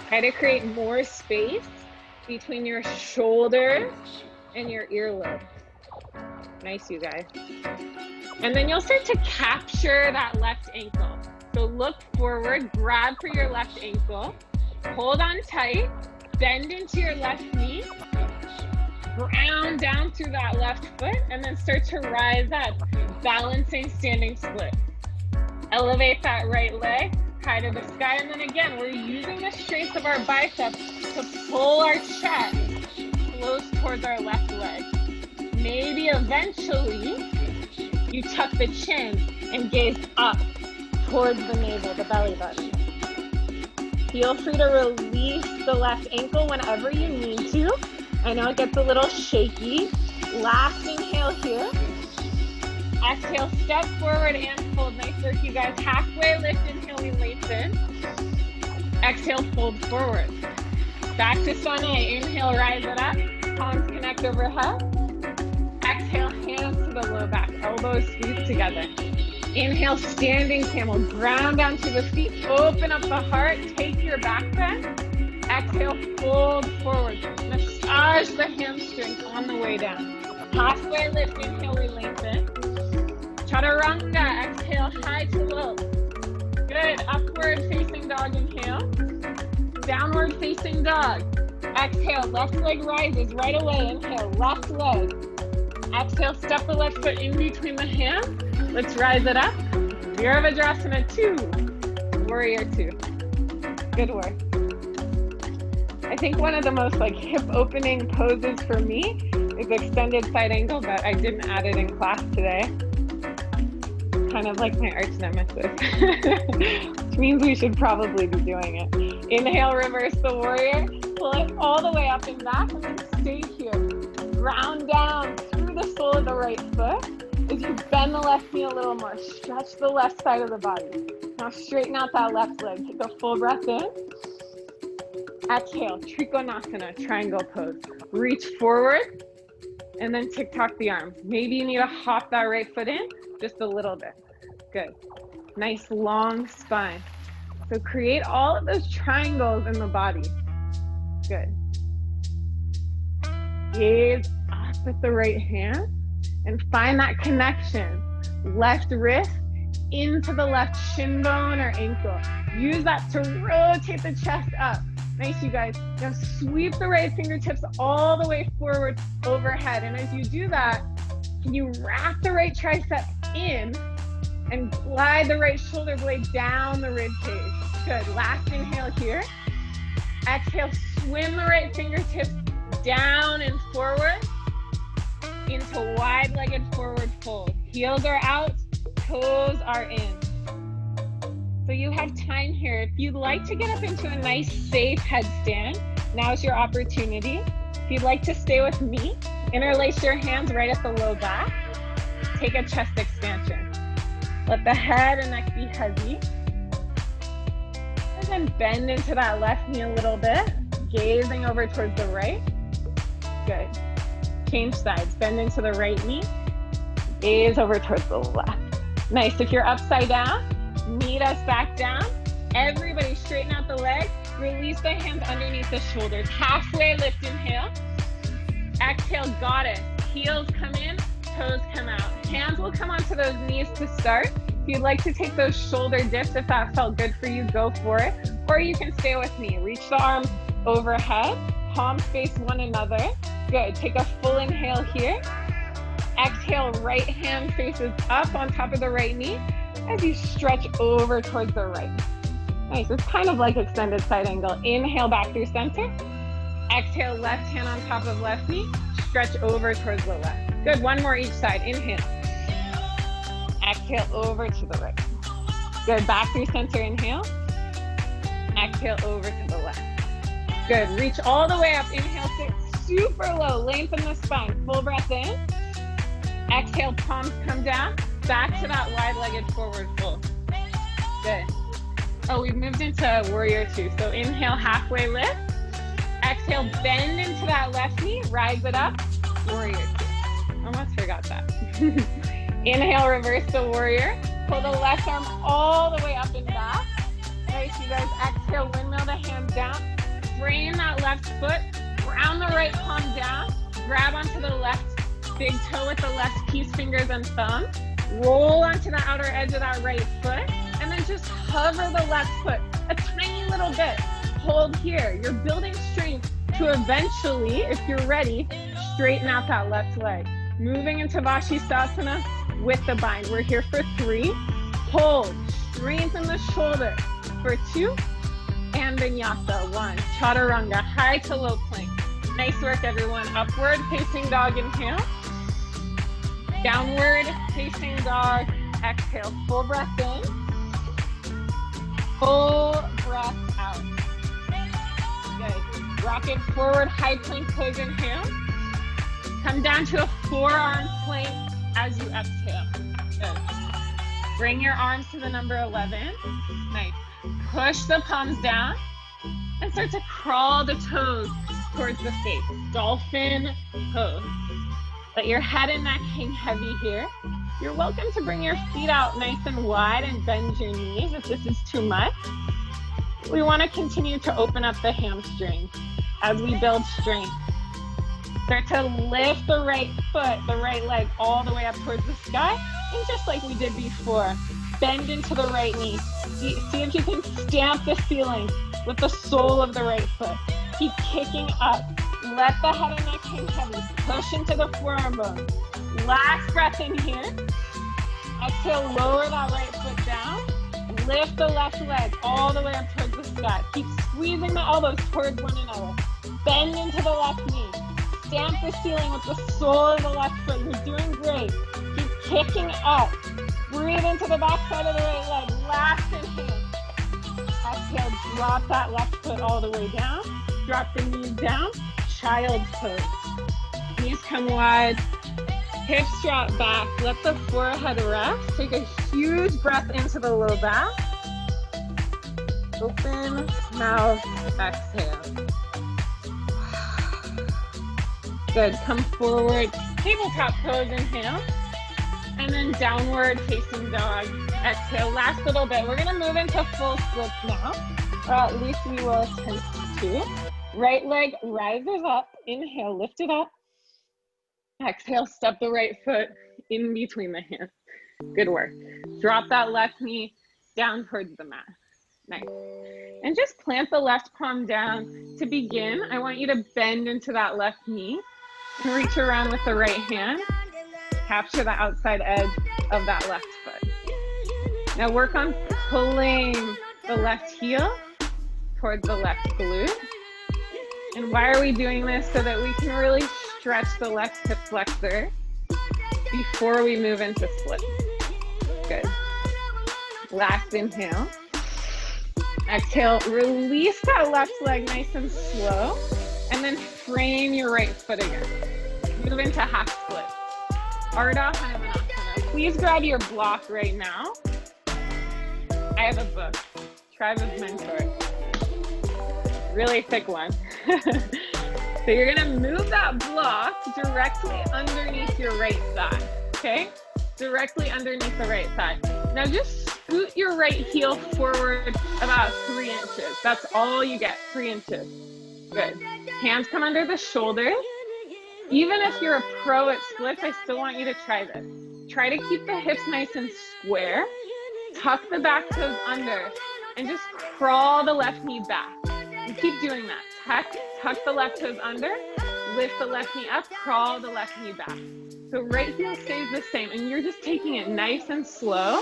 Try to create more space between your shoulders and your earlobes. Nice, you guys. And then you'll start to capture that left ankle. So look forward, grab for your left ankle, hold on tight, bend into your left knee, ground down through that left foot, and then start to rise up, balancing standing split. Elevate that right leg high to the sky, and then again, we're using the strength of our biceps to pull our chest close towards our left leg. Maybe eventually you tuck the chin and gaze up towards the navel, the belly button. Feel free to release the left ankle whenever you need to. I know it gets a little shaky. Last inhale here. Exhale, step forward and fold. Nice work, you guys. Halfway lift, inhale, we lengthen. Exhale, fold forward. Back to Sane. Inhale, rise it up. Palms connect overhead. Exhale, hands to the low back. Elbows squeeze together. Inhale, standing camel. Ground down to the feet. Open up the heart. Take your back bend. Exhale, fold forward. Massage the hamstrings on the way down. Halfway lift. Inhale, we lengthen. Chaturanga. Exhale, high to low. Good. Upward facing dog. Inhale. Downward facing dog. Exhale, left leg rises right away. Inhale, left leg. Exhale, step the left foot in between the hands. Let's rise it up. Virabhadrasana 2. Warrior 2. Good work. I think one of the most hip opening poses for me is extended side angle, but I didn't add it in class today. Kind of like my arch nemesis, which means we should probably be doing it. Inhale, reverse the warrior. Pull it all the way up and back, and then stay here. Ground down through the sole of the right foot. As you bend the left knee a little more, stretch the left side of the body. Now straighten out that left leg. Take a full breath in. Exhale, Trikonasana, triangle pose. Reach forward, and then tick-tock the arms. Maybe you need to hop that right foot in just a little bit. Good. Nice long spine. So create all of those triangles in the body. Good. Gaze up at the right hand and find that connection. Left wrist into the left shin bone or ankle. Use that to rotate the chest up. Nice, you guys. Now sweep the right fingertips all the way forward overhead. And as you do that, can you wrap the right tricep in and glide the right shoulder blade down the rib cage? Good. Last inhale here. Exhale, swim the right fingertips down and forward into wide-legged forward fold. Heels are out, toes are in. So you have time here. If you'd like to get up into a nice, safe headstand, now's your opportunity. If you'd like to stay with me, interlace your hands right at the low back. Take a chest expansion. Let the head and neck be heavy. And then bend into that left knee a little bit, gazing over towards the right. Good. Change sides. Bend into the right knee. Gaze over towards the left. Nice. If you're upside down, meet us back down. Everybody straighten out the leg. Release the hands underneath the shoulders. Halfway lift, inhale. Exhale, goddess. Heels come in, toes come out. Hands will come onto those knees to start. If you'd like to take those shoulder dips, if that felt good for you, go for it. Or you can stay with me. Reach the arms overhead. Palms face one another. Good. Take a full inhale here. Exhale, right hand faces up on top of the right knee as you stretch over towards the right. Nice. It's kind of like extended side angle. Inhale back through center. Exhale, left hand on top of left knee. Stretch over towards the left. Good. One more each side. Inhale. Exhale over to the right. Good. Back through center. Inhale. Exhale over to the left. Good. Reach all the way up. Inhale, sit super low. Lengthen the spine. Full breath in. Exhale, palms come down. Back to that wide-legged forward fold. Good. Oh, we've moved into warrior 2. So inhale, halfway lift. Exhale, bend into that left knee. Rise it up. Warrior 2. Almost forgot that. Inhale, reverse the warrior. Pull the left arm all the way up and back. Nice, you guys. Exhale, windmill the hands down. Frame that left foot. Ground the right palm down. Grab onto the left big toe with the left peace fingers and thumb. Roll onto the outer edge of that right foot. And then just hover the left foot a tiny little bit. Hold here. You're building strength to eventually, if you're ready, straighten out that left leg. Moving into Vashisthasana with the bind. We're here for 3. Hold. Strengthen the shoulder for 2. And Vinyasa. 1. Chaturanga. High to low plank. Nice work, everyone. Upward facing dog. Inhale. Downward facing dog. Exhale, full breath in, full breath out. Good. Rock it forward, high plank pose, inhale. Come down to a forearm plank as you exhale. Good. Bring your arms to the number 11. Nice. Push the palms down and start to crawl the toes towards the face. Dolphin pose. Let your head and neck hang heavy here. You're welcome to bring your feet out nice and wide and bend your knees if this is too much. We want to continue to open up the hamstrings as we build strength. Start to lift the right foot, the right leg all the way up towards the sky. And just like we did before, bend into the right knee. See if you can stamp the ceiling with the sole of the right foot. Keep kicking up. Let the head and neck hang heavy. Push into the forearm bone. Last breath in here. Exhale, lower that right foot down. Lift the left leg all the way up towards the sky. Keep squeezing the elbows towards one another. Bend into the left knee. Stamp the ceiling with the sole of the left foot. You're doing great. Keep kicking up. Breathe into the back side of the right leg. Last inhale. Exhale, drop that left foot all the way down. Drop the knees down. Child's pose. Knees come wide. Hips drop back. Let the forehead rest. Take a huge breath into the low back. Open mouth, exhale. Good, come forward. Tabletop pose, inhale. And then downward facing dog, exhale. Last little bit. We're gonna move into full splits now, or at least we will attempt to. Right leg rises up, inhale, lift it up. Exhale, step the right foot in between the hands. Good work. Drop that left knee down towards the mat. Nice. And just plant the left palm down. To begin, I want you to bend into that left knee and reach around with the right hand. Capture the outside edge of that left foot. Now work on pulling the left heel towards the left glute. And why are we doing this? So that we can really stretch the left hip flexor before we move into split. Good. Last inhale. Exhale, release that left leg nice and slow, and then frame your right foot again. Move into half split. Ardha Hanumanasana. Please grab your block right now. I have a book, Tribe of Mentors. Really thick one. So you're gonna move that block directly underneath your right thigh, okay? Directly underneath the right thigh. Now just scoot your right heel forward about 3 inches. That's all you get, 3 inches. Good. Hands come under the shoulders. Even if you're a pro at splits, I still want you to try this. Try to keep the hips nice and square. Tuck the back toes under and just crawl the left knee back. And keep doing that. Tuck the left toes under, lift the left knee up, crawl the left knee back. So right heel stays the same, and you're just taking it nice and slow.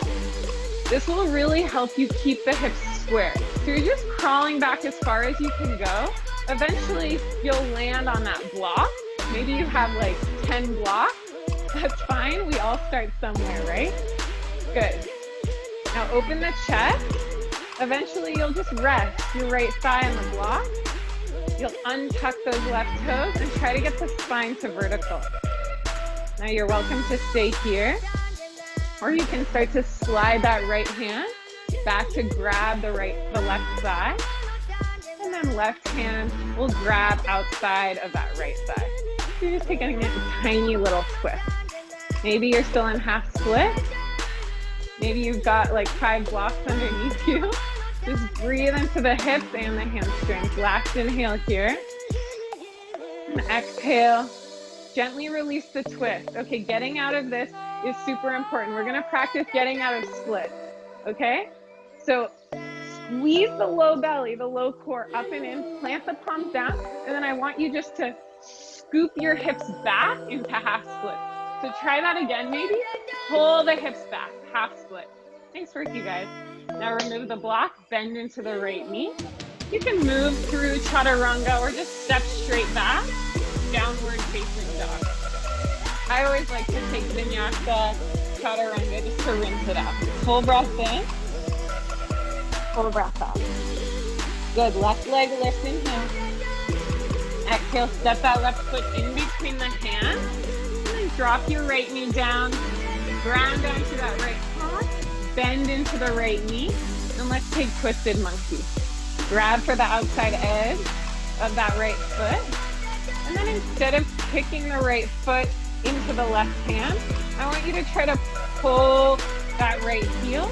This will really help you keep the hips square. So you're just crawling back as far as you can go. Eventually, you'll land on that block. Maybe you have like 10 blocks. That's fine. We all start somewhere, right? Good. Now open the chest. Eventually, you'll just rest your right thigh on the block. You'll untuck those left toes and try to get the spine to vertical. Now you're welcome to stay here, or you can start to slide that right hand back to grab the left thigh, and then left hand will grab outside of that right thigh. So you're just taking a tiny little twist. Maybe you're still in half split. Maybe you've got like 5 blocks underneath you. Just breathe into the hips and the hamstrings. Last inhale here. And exhale. Gently release the twist. Okay, getting out of this is super important. We're gonna practice getting out of split, okay? So squeeze the low belly, the low core up and in, plant the palms down, and then I want you just to scoop your hips back into half split. So try that again, maybe pull the hips back, half split. Nice work, you guys. Now remove the block, bend into the right knee. You can move through chaturanga or just step straight back, downward facing dog. I always like to take Vinyasa, chaturanga just to rinse it out. Full breath in, full breath out. Good, left leg lift, inhale. Exhale, step that left foot in between the hands. And then drop your right knee down. Ground down to that right palm. Bend into the right knee. And let's take twisted monkey. Grab for the outside edge of that right foot. And then instead of kicking the right foot into the left hand, I want you to try to pull that right heel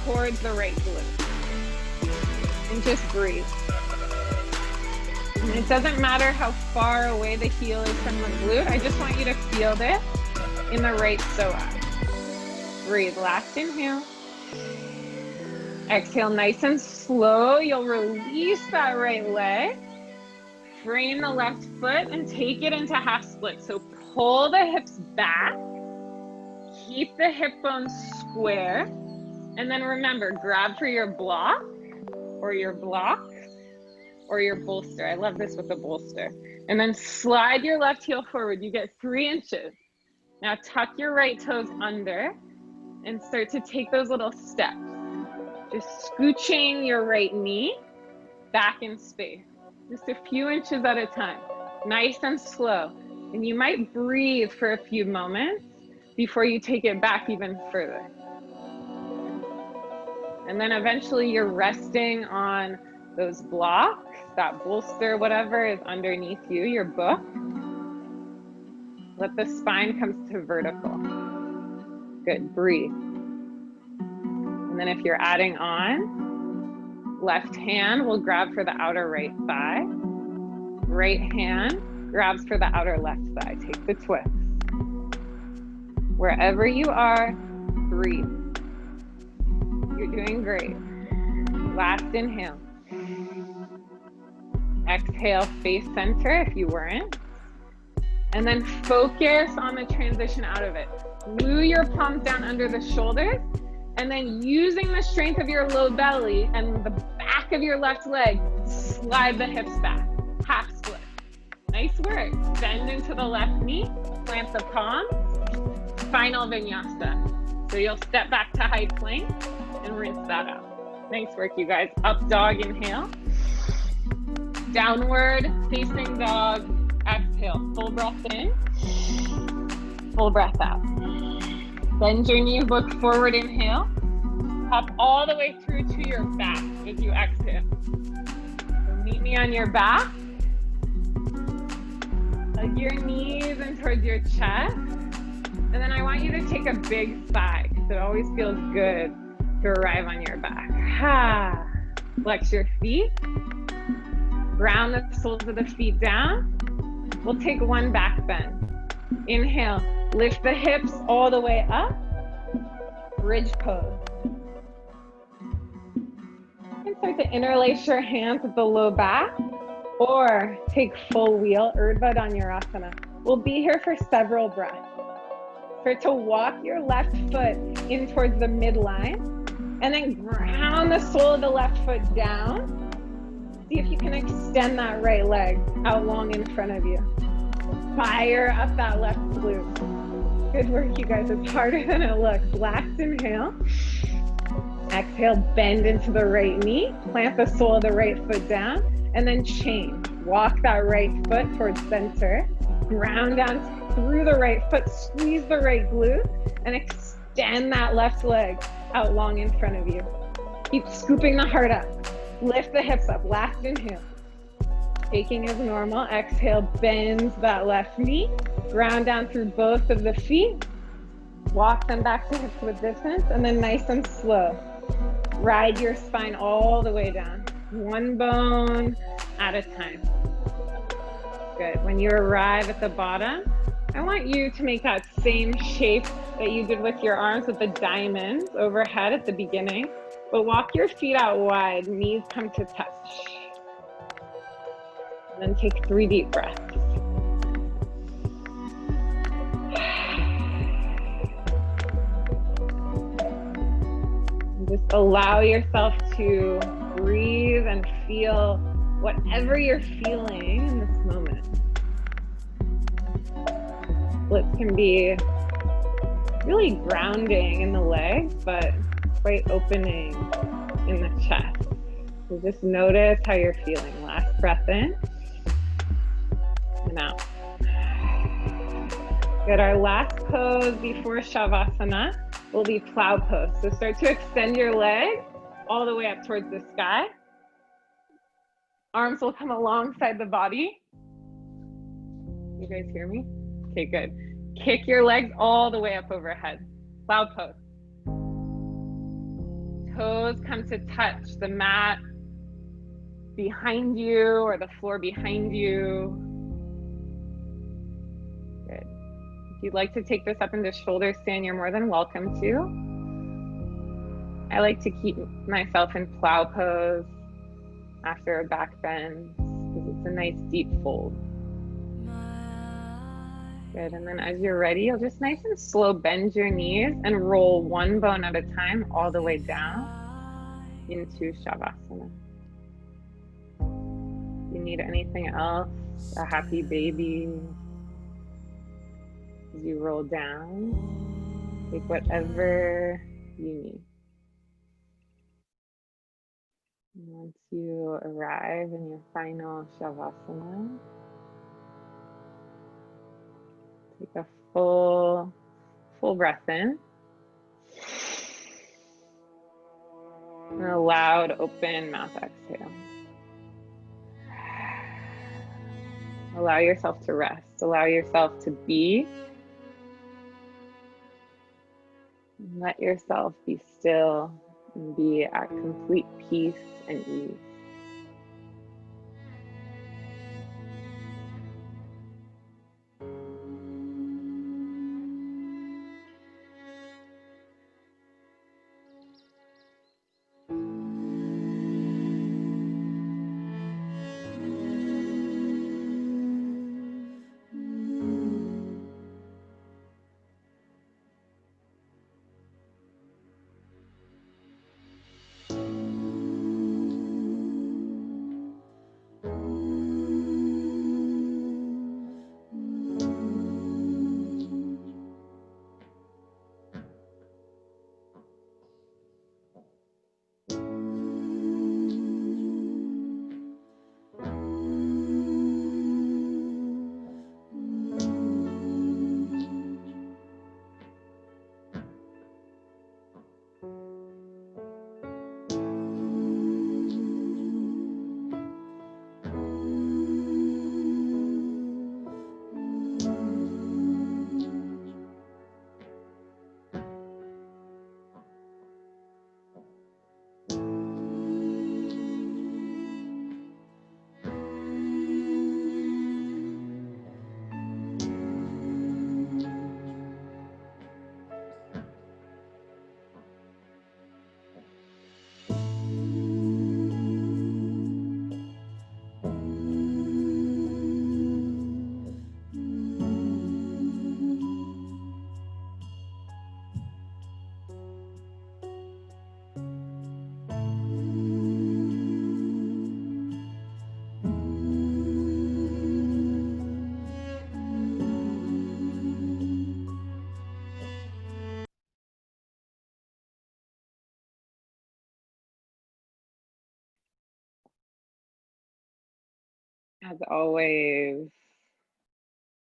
towards the right glute. And just breathe. And it doesn't matter how far away the heel is from the glute. I just want you to feel this in the right psoas. Breathe. Last inhale. Exhale nice and slow. You'll release that right leg. Frame the left foot and take it into half split. So pull the hips back. Keep the hip bones square. And then remember, grab for your block or your block. Or your bolster. I love this with the bolster. And then slide your left heel forward. You get 3 inches. Now tuck your right toes under and start to take those little steps. Just scooching your right knee back in space. Just a few inches at a time. Nice and slow. And you might breathe for a few moments before you take it back even further. And then eventually you're resting on those blocks. That bolster, whatever is underneath you, your book. Let the spine come to vertical. Good, breathe. And then if you're adding on, left hand will grab for the outer right thigh. Right hand grabs for the outer left thigh. Take the twist. Wherever you are, breathe. You're doing great. Last inhale. Exhale, face center if you weren't. And then focus on the transition out of it. Glue your palms down under the shoulders. And then using the strength of your low belly and the back of your left leg, slide the hips back. Half split. Nice work. Bend into the left knee. Plant the palms. Final vinyasa. So you'll step back to high plank and rinse that out. Nice work, you guys. Up dog, inhale. Downward facing dog, exhale. Full breath in, full breath out. Bend your knee, look forward, inhale. Up all the way through to your back as you exhale. So meet me on your back. Hug your knees in towards your chest. And then I want you to take a big sigh because it always feels good to arrive on your back. Ha. Flex your feet. Ground the soles of the feet down. We'll take one back bend. Inhale, lift the hips all the way up. Bridge pose. And start to interlace your hands with the low back or take full wheel, Urdhva Dhanurasana. We'll be here for several breaths. Start to walk your left foot in towards the midline and then ground the sole of the left foot down. See if you can extend that right leg out long in front of you. Fire up that left glute. Good work, you guys. It's harder than it looks. Last inhale. Exhale, bend into the right knee. Plant the sole of the right foot down. And then change. Walk that right foot towards center. Ground down through the right foot. Squeeze the right glute. And extend that left leg out long in front of you. Keep scooping the heart up. Lift the hips up. Last inhale. Taking as normal. Exhale, bend that left knee. Ground down through both of the feet. Walk them back to hips width distance. And then nice and slow. Ride your spine all the way down. One bone at a time. Good. When you arrive at the bottom, I want you to make that same shape that you did with your arms with the diamonds overhead at the beginning. But walk your feet out wide, knees come to touch. And then take 3 deep breaths. And just allow yourself to breathe and feel whatever you're feeling in this moment. Splits can be really grounding in the legs, but quite opening in the chest. So just notice how you're feeling. Last breath in and out. Good. Our last pose before Shavasana will be plow pose. So start to extend your legs all the way up towards the sky. Arms will come alongside the body. You guys hear me? Okay, good. Kick your legs all the way up overhead. Plow pose. Toes come to touch the mat behind you or the floor behind you. Good. If you'd like to take this up into shoulder stand, you're more than welcome to. I like to keep myself in plow pose after a back bend because it's a nice deep fold. Good, and then as you're ready, you'll just nice and slow bend your knees and roll one bone at a time all the way down into Shavasana. If you need anything else, a happy baby, as you roll down, take whatever you need. And once you arrive in your final Shavasana, take a full breath in. And a loud open mouth exhale. Allow yourself to rest. Allow yourself to be. Let yourself be still and be at complete peace and ease. As always,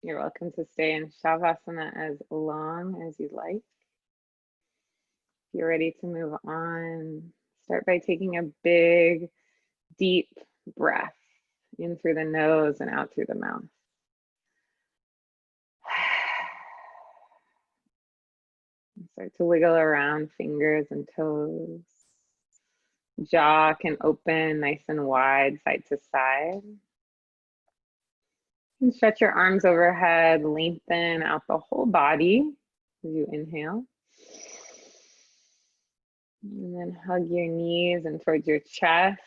you're welcome to stay in Shavasana as long as you like. If you're ready to move on, start by taking a big, deep breath in through the nose and out through the mouth. Start to wiggle around fingers and toes. Jaw can open nice and wide, side to side. And stretch your arms overhead, lengthen out the whole body as you inhale. And then hug your knees and towards your chest.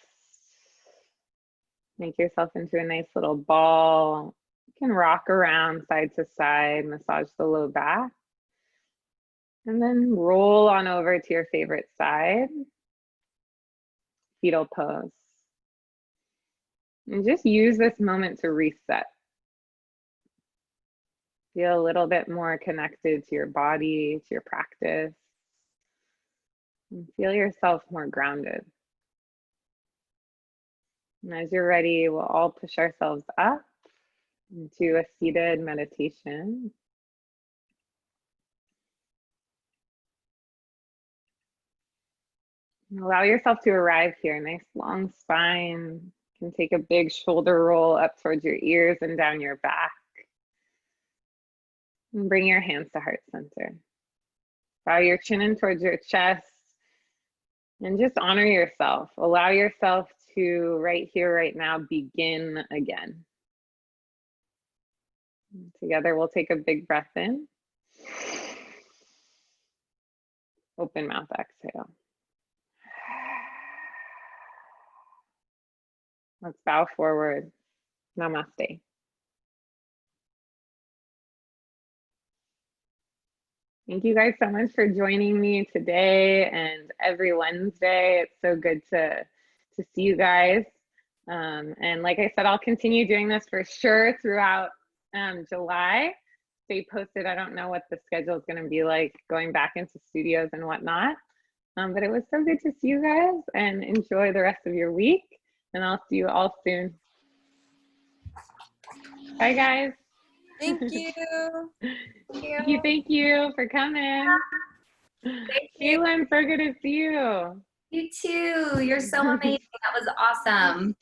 Make yourself into a nice little ball. You can rock around side to side, massage the low back. And then roll on over to your favorite side. Fetal pose. And just use this moment to reset. Feel a little bit more connected to your body, to your practice, and feel yourself more grounded. And as you're ready, we'll all push ourselves up into a seated meditation. And allow yourself to arrive here. Nice long spine. You can take a big shoulder roll up towards your ears and down your back. And bring your hands to heart center. Bow your chin in towards your chest. And just honor yourself. Allow yourself to, right here, right now, begin again. And together, we'll take a big breath in. Open mouth exhale. Let's bow forward. Namaste. Thank you guys so much for joining me today and every Wednesday. It's so good to see you guys. And like I said, I'll continue doing this for sure throughout July. Stay posted. I don't know what the schedule is going to be like going back into studios and whatnot. But it was so good to see you guys, and enjoy the rest of your week. And I'll see you all soon. Bye, guys. Thank you. Thank you for coming. Thank you. Kaylin, so good to see you. You too. You're so amazing. That was awesome.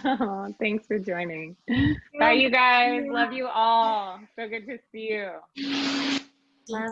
Oh, thanks for joining. Thank Bye, you guys. Love you all. So good to see you. Love